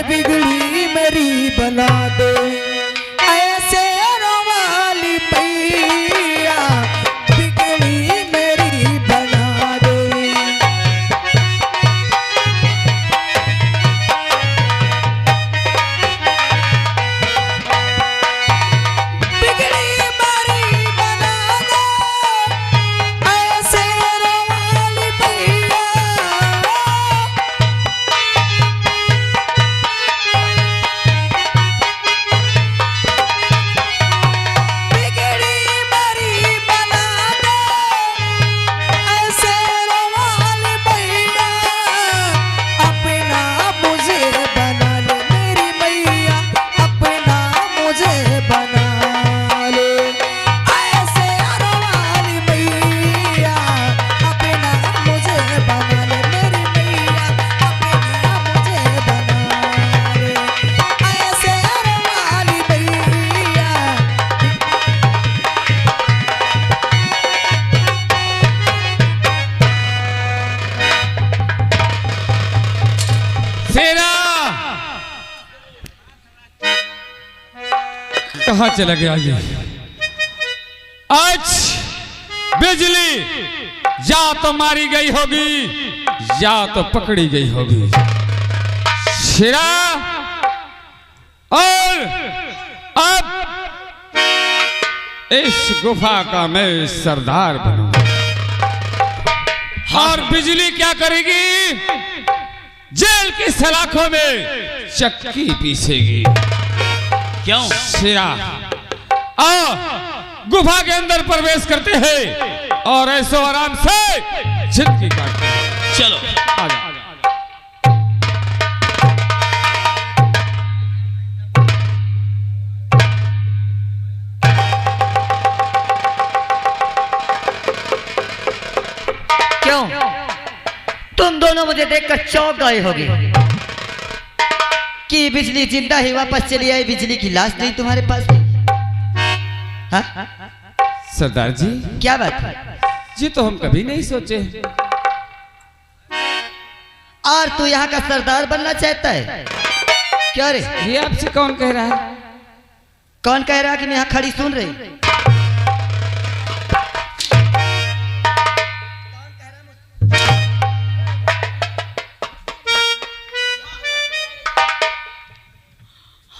बिगड़ी मेरी बना दे, ऐसे रोवाली पैया बिगड़ी मेरी बना दे। बिगड़ी मेरी बना दे, ऐसे रोवाली पैया कहाँ चला गया ये? आज बिजली या तो मारी गई होगी या तो पकड़ी गई होगी। शिरा और अब इस गुफा का मैं सरदार बनूंगा। और बिजली क्या करेगी? जेल की सलाखों में चक्की पीसेगी। क्यों? शिरा आओ गुफा के अंदर प्रवेश करते हैं और ऐसो आराम से जिंदगी काटते हैं। चलो आ जाओ। क्यों? तुम दोनों मुझे देखकर चौंक गए होगे कि बिजली जिंदा ही वापस चली आई, बिजली की लाश नहीं तुम्हारे पास। हाँ? सरदार जी क्या बात है? जी तो हम कभी नहीं सोचे। और तू यहाँ का सरदार बनना चाहता है क्या रे? ये आपसे कौन कह रहा है? कौन कह रहा कि मैं यहाँ खड़ी सुन रही?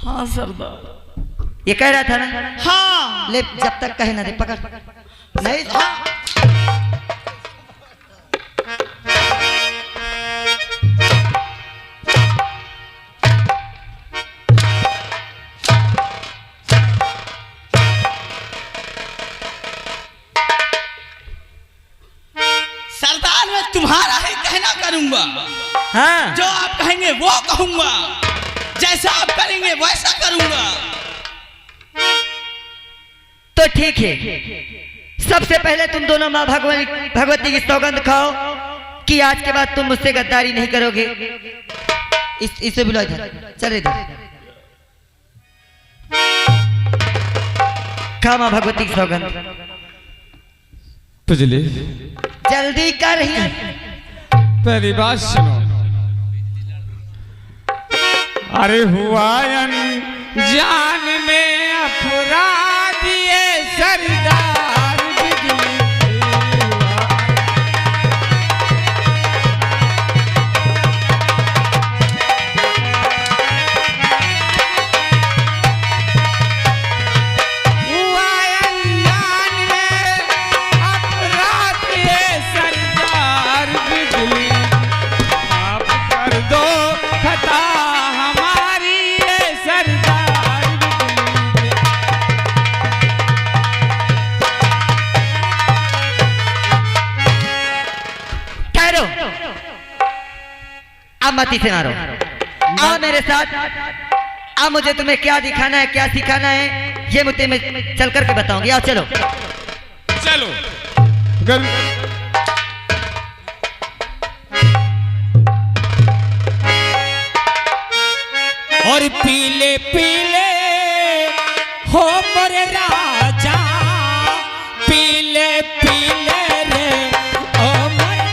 हाँ सरदार। ये कह रहा था ना? हाँ ले जब तक कहे ना दे, पकड़ नहीं। हाँ। सरदार मैं तुम्हारा ही कहना करूंगा। हाँ जो आप कहेंगे वो कहूंगा, जैसा आप करेंगे वैसा करूंगा। तो ठीक है, सबसे पहले तुम दोनों माँ भगवती की सौगंध खाओ कि आज के बाद तुम मुझसे गद्दारी नहीं करोगे। इसे बुलाओ इधर, चल इधर। खा माँ भगवती की सौगंध। बिजली जल्दी कर ही। पहली बात सुनो। अरे हुआ जान में अपराध ये सरदार बिजली हुआ जान में अपराध ये सरदार बिजली आप कर दो खता हमारी ये सरदार बिजली। ठहरो, अब मत इसे मारो। आओ मेरे साथ। अब मुझे तुम्हें क्या दिखाना है, क्या सिखाना है, ये मुझे मैं चल करके बताऊंगी। आओ चलो। चलो गल और पीले पीले हो मोरे राजा, पीले पीले रे ओ मोरे।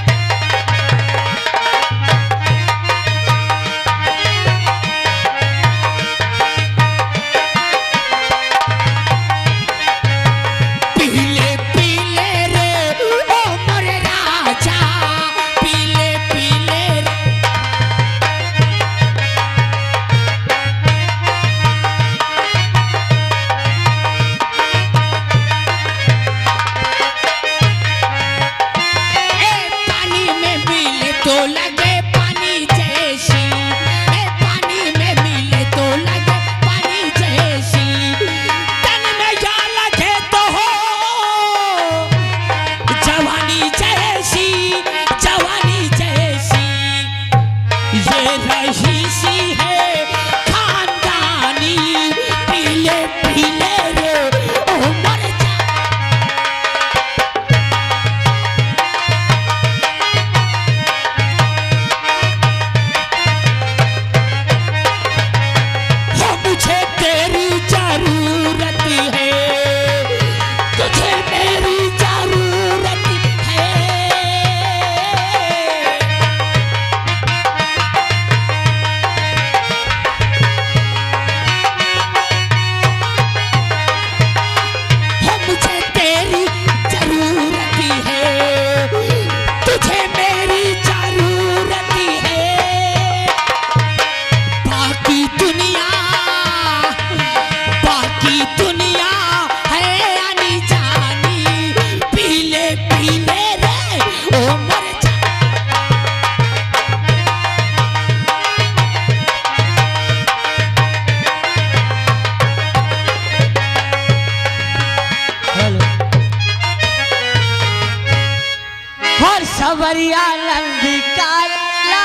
सावरिया नंदी काला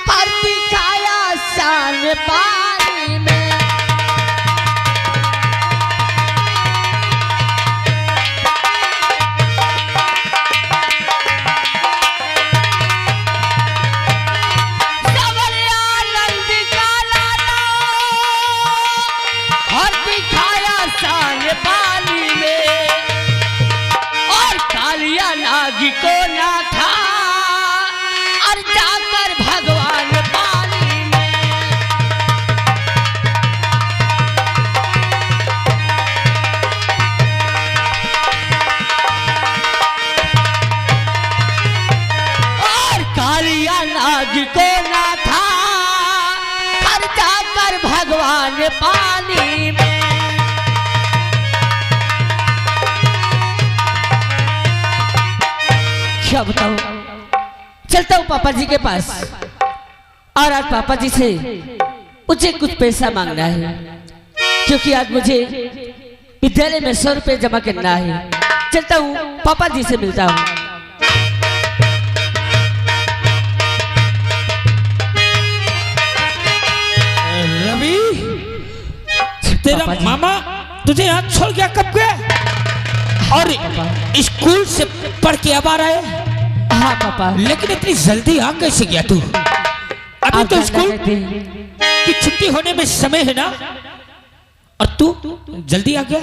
हर दिखाया शान पानी में। सावरिया नंदी काला हर दिखाया शान पानी में और कालिया नागी को ना था और जाकर भगवान पानी में। और कालिया नागी को ना था और जाकर भगवान पानी में। क्या बताऊं, चलता हूँ पापा जी के पास और आज पापा जी से मुझे कुछ पैसा मांगना है क्योंकि आज मुझे विद्यालय में 100 रुपये जमा करना है। चलता हूँ पापा जी से मिलता हूँ। रवि, तेरा मामा तुझे यहाँ छोड़ गया कब गया? और स्कूल से पढ़ के अब आ रहा है? हाँ पापा। लेकिन इतनी जल्दी आ कैसे गया तू? अभी आप तो जानना स्कूल चाहते हैं? की छुट्टी होने में समय है ना, और तू जल्दी आ गया?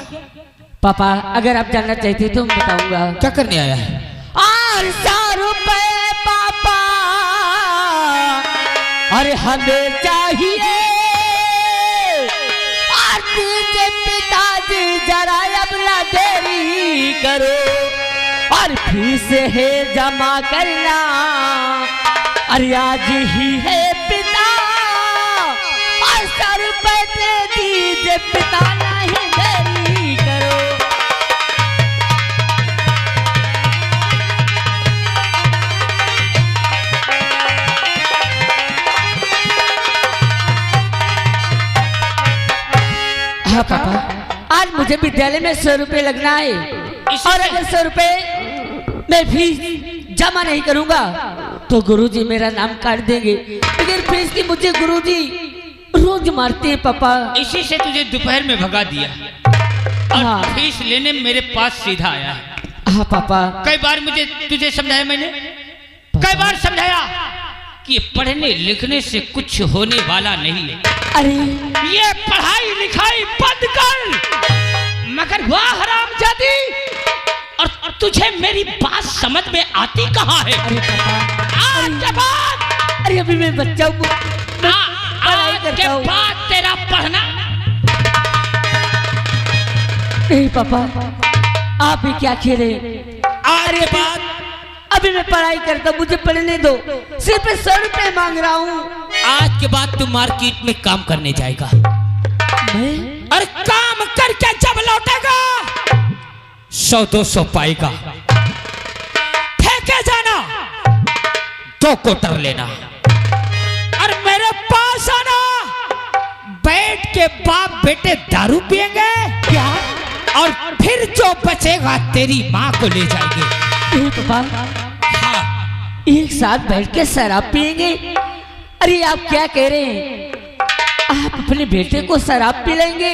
पापा अगर आप जानना चाहते तो मैं बताऊंगा। क्या करने आया है? और 100 रुपये पापा अरे हमें चाहिए और तुझे पिताजी जरा अब ना देरी करो और फीस है जमा करना अरे आज ही है पिता और 100 रुपये दे दीजिए पिता नहीं देरी करो। हाँ पापा आज मुझे विद्यालय में 100 रुपये लगना है और अगर 100 रुपये मैं फीस जमा नहीं करूंगा तो गुरुजी मेरा नाम काट देंगे। अगर फीस की मुझे गुरुजी रोज मारते हैं पापा। इसी से तुझे दोपहर में भगा दिया और हाँ। फीस लेने मेरे पास सीधा आया है। हाँ पापा। कई बार मुझे तुझे समझाया मैंने, कई बार समझाया कि पढ़ने लिखने से कुछ होने वाला नहीं है। अरे ये पढ़ाई लिखाई बंद कर, मगर वाह हरामजादी, और तुझे मेरी बात समझ में आती कहाँ है? अरे पापा आज के बाद, अरे अभी मैं बच्चा हूँ आज के बाद तेरा पढ़ना नहीं पापा आप ही क्या खेले। आज के बाद अभी मैं पढ़ाई करता हूँ मुझे पढ़ने दो। सिर्फ 100 रुपये मांग रहा हूँ। आज के बाद तू मार्केट में काम करने जाएगा मैं और काम करके जब लौटेगा 100-200 पाएगा। ठेके जाना 2 क्वार्टर लेना और मेरे पास आना। बैठ के बाप बेटे दारू पिएंगे क्या? और फिर जो बचेगा तेरी माँ को ले जाएंगे। नहीं पापा हाँ, एक साथ बैठ के शराब पिएंगे? अरे आप क्या कह रहे हैं? आप अपने बेटे को शराब पिलाएंगे?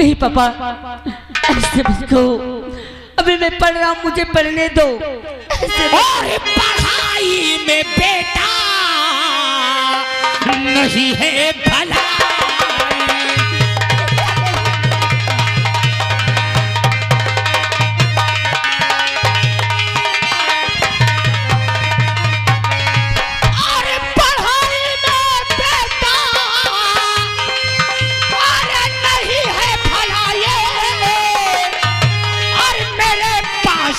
नहीं पापा ऐसे मुझको अभी मैं पढ़ रहा हूँ मुझे पढ़ने दो। ऐसे और पढ़ाई में बेटा नहीं है भला।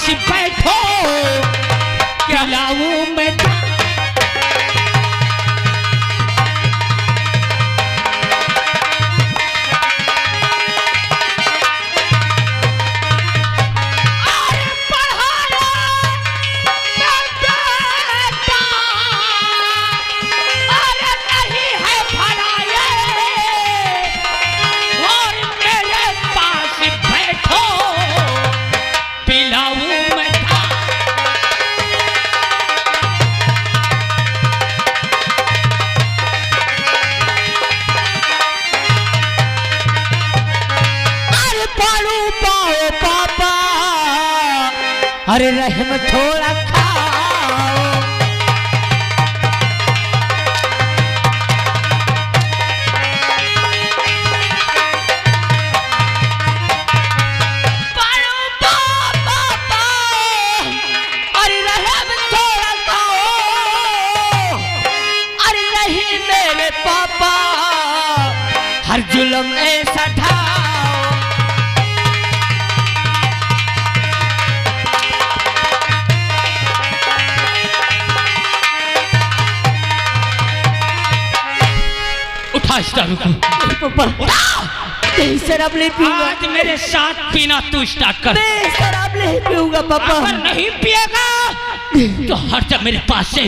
बैठो क्या लाऊं मैं। अरे रहम थोड़ा खाओ। अरे रहम थोड़ा खाओ। अरे नहीं मेरे पापा, हर जुल्म ऐसा ढाओ। उठा इस दारू को। पापा नहीं शराब नहीं पीऊंगा। आज मेरे साथ पीना तू स्टार्ट कर। मैं शराब नहीं पीऊंगा पापा। अगर नहीं पिएगा तो हट जा मेरे पास से।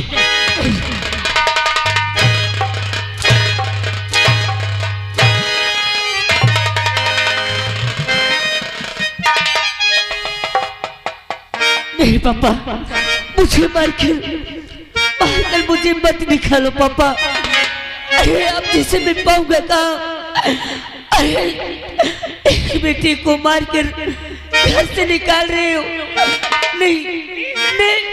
नहीं पापा, मुझे मार मुझे मत निकालो पापा। अरे अब जैसे मैं पाऊंगा कहाँ? अरे एक बेटी को मार कर घर से निकाल रहे हो। नहीं नहीं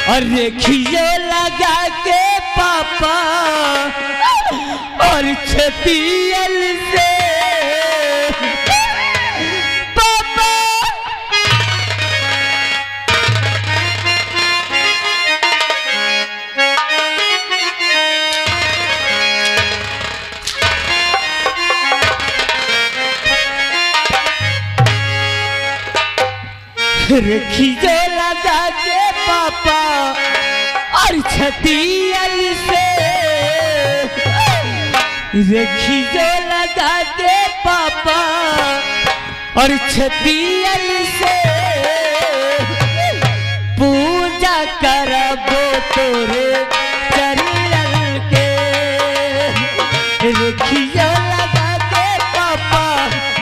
अरे खियो लगा के पापा और छतियल से पापा। खियो लगा के पापा और छतियल से, खियो लगा के पापा और छतियल से पूजा करबो तोरे चरणन के। खियो लगा के पापा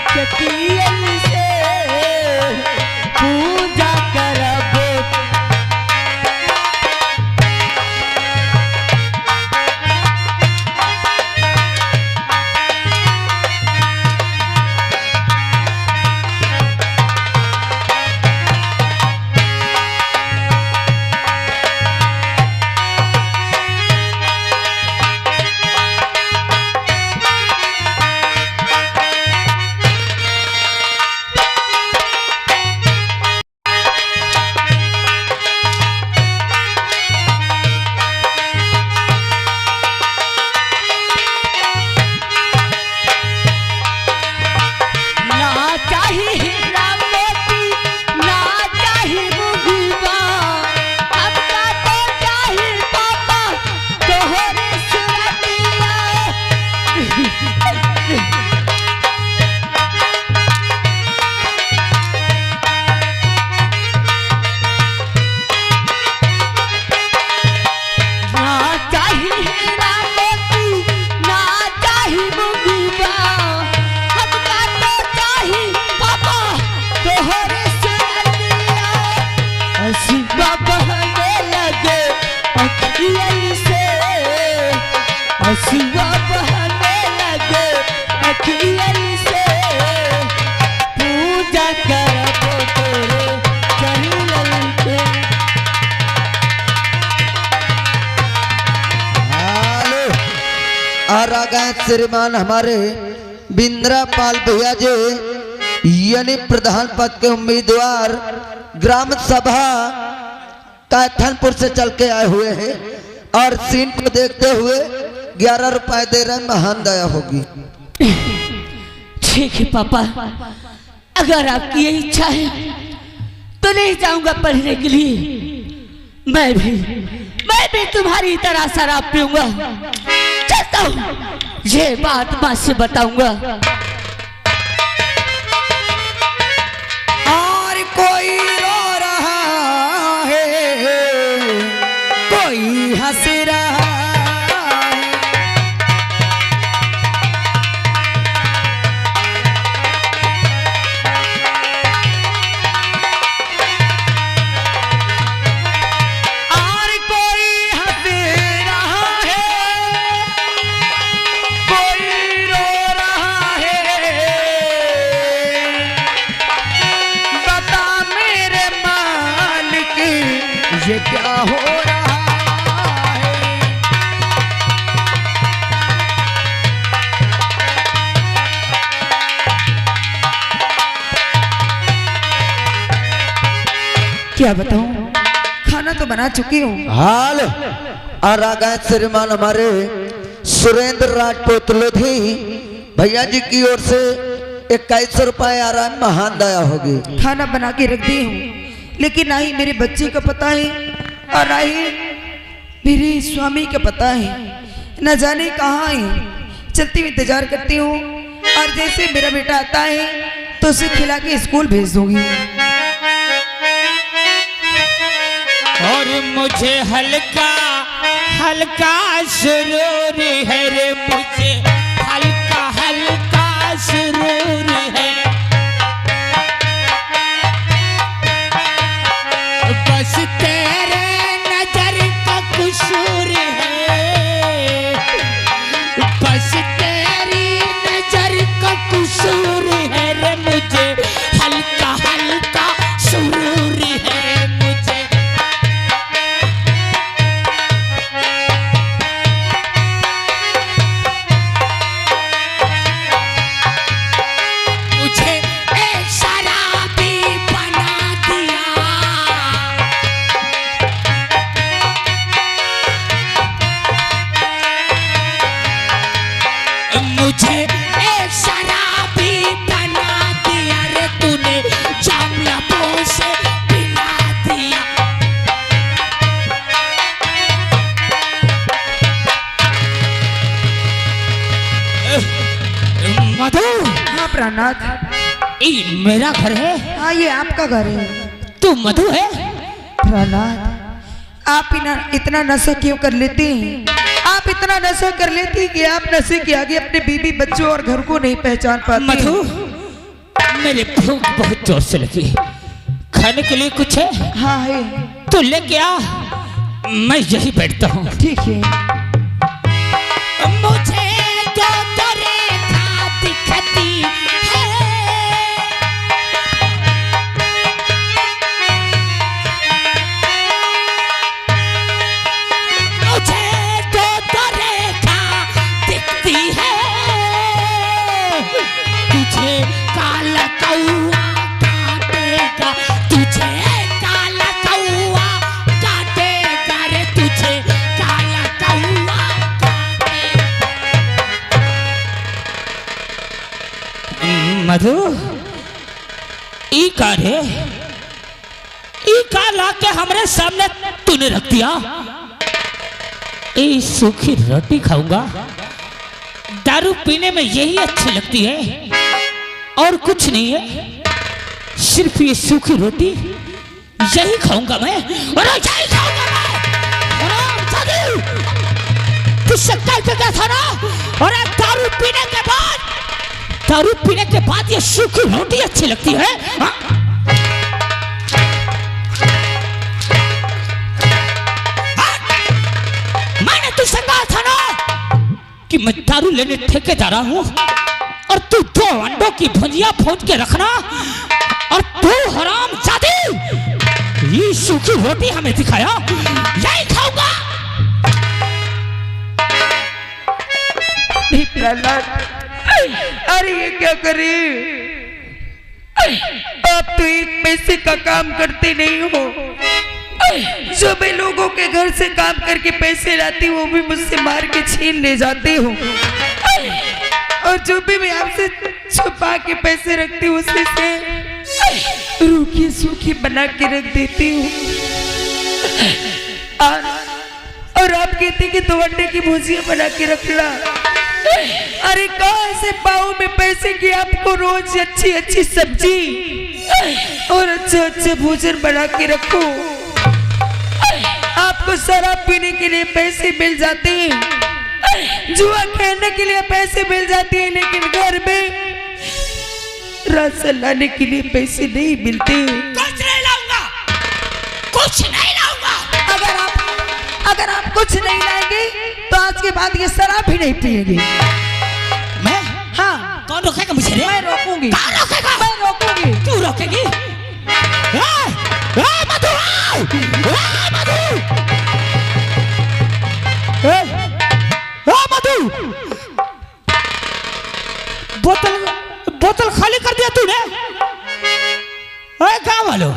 छतियल से पूजा करबो। हसुआ बहने लगे अखियन से पूजा करबो तोरे चरणन के। हेलो और आ गए श्रीमान हमारे बिंद्रापाल भैया जी, यानी प्रधान पद के उम्मीदवार ग्राम सभा कैथनपुर से चल के आए हुए हैं और सीन को देखते हुए 11 रुपए दे रहे, महान दया होगी। ठीक है पापा, अगर आपकी यही इच्छा है तो नहीं जाऊंगा पढ़ने के लिए। मैं भी तुम्हारी तरह शराब पीऊंगा। चलता हूँ, ये बात माँ से बताऊंगा। और कोई रो रहा है, कोई हंस रहा है। और कोई हंस क्या बताऊं, खाना तो बना चुकी हूँ। हाल और आ गए श्रीमान हमारे सुरेंद्र राजपूत लोधी भैया जी की ओर से 2100 रुपए आराम महान दया होगी। खाना बना के रख दी हूँ, लेकिन ना ही मेरे बच्चे का पता है और ना ही मेरे स्वामी का पता है, न जाने कहाँ है। चलती हुई इंतजार करती हूँ और जैसे मेरा बेटा आता है तो उसे खिला के स्कूल भेज दूंगी। और मुझे हल्का हल्का सुरूर है रे, मुझे हल्का हल्का सुरूर है। बस तेरे नजर का कसूर है, बस तेरी नजर का कसूर है रे, मुझे हल्का हल्का सुरूर है। मुझे मुझे एक शराबी बना दिया, मुझे एक शराबी बना दिया रे, तूने जाम लबों से पिला दिया। मधु, हाँ प्राणनाथ, ये मेरा घर है, हाँ ये आपका घर है। तू मधु है? प्राणनाथ, आप इतना नशा क्यों कर लेते हैं? आप इतना नशा कर लेती कि आप नशे के आगे अपने बीवी बच्चों और घर को नहीं पहचान पाते। मधु, मेरे भूख बहुत जोर से लगी, खाने के लिए कुछ है? हाँ है। तो लेके आ, मैं यही बैठता हूँ। ठीक है। मुझे तो रेखा दिखती है, मुझे तो रेखा दिखती है, तुझे काला कौआ काटेगा, तुझे काला कौआ काटेगा रे, तुझे काला कौआ काटेगा। मधु, ई कार है, ई कार लाके हमारे सामने तूने रख दिया। ये सूखी रोटी खाऊंगा, दारू पीने में यही अच्छी लगती है और कुछ नहीं है, सिर्फ ये सूखी रोटी यही खाऊंगा मैं, और यही खाऊंगा मैं। और साधु, तू शक्कर पे क्या था ना, और दारू पीने के बाद ये सूखी रोटी अच्छी लगती है, हाँ? मैंने तुझसे कहा था ना कि मैं दारू लेने ठेके जा रहा हूं, और तू 2 अंडों की भुजिया भून के रखना, और तू हरामजादी ये सूखी रोटी हमें दिखाया, यही खाऊंगा। नहीं प्रहलाद, अरे ये क्या करे? आप तो एक पैसे का काम करते नहीं हो। जो मैं लोगों के घर से काम करके पैसे लाती हूँ, वो भी मुझसे मार के छीन ले जाते हो, और जो भी मैं आपसे छुपा के पैसे रखती हूँ, उसे से रूखी सूखी बना के रख देती हूँ। और आप कहते कि 2 अंडे की भुजिया बना के रखना। अरे कहाँ से पाऊं मैं पैसे कि आपको रोज अच्छी अच्छी सब्जी और अच्छे अच्छे भोजन बना के रखूं? आपको शराब पीने के लिए पैसे मिल जाते हैं, जुआ खेलने के लिए पैसे मिल जाते हैं, लेकिन घर में राशन लाने के लिए पैसे नहीं मिलते। कुछ नहीं लाऊंगा, कुछ नहीं लाऊंगा। अगर आप कुछ नहीं लाएंगे तो आज के बाद ये शराब भी नहीं पिएंगे। मैं? हाँ। कौन रोकेगा मुझे रे? मैं रोकूंगी। कौन रोकेगा? मैं रोकूंगी। तू रोकेगी? मधु, मधु, मधु, बोतल खाली कर दिया तूने? क्या वालो,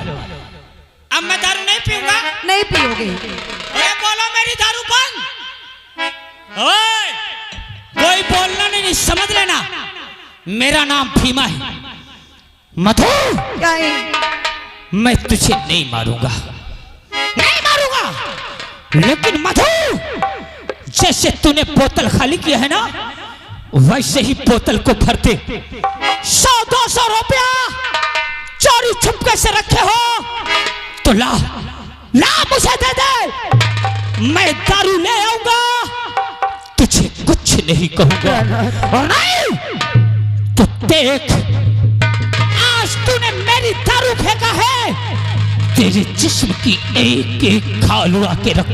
अब मैं दारू नहीं पीऊंगा। नहीं पियोगे? अरे बोलो मेरी दारू बंद। ओए, कोई बोलना नहीं, समझ लेना मेरा नाम भीमा है। मधु, क्या है? मैं तुझे नहीं मारूंगा, नहीं मारूंगा, लेकिन मधु जैसे तूने बोतल खाली किया है ना, वैसे ही बोतल को भरते 100-200 रुपया चोरी छुपके से रखे हो तो ला मुझे दे दे, मैं दारू ले आऊंगा, तुझे कुछ नहीं कहूंगा। और नहीं तो देख, आज तूने मेरी दारू फेंका है, तेरे जिस्म की एक एक खाल उड़ा के रख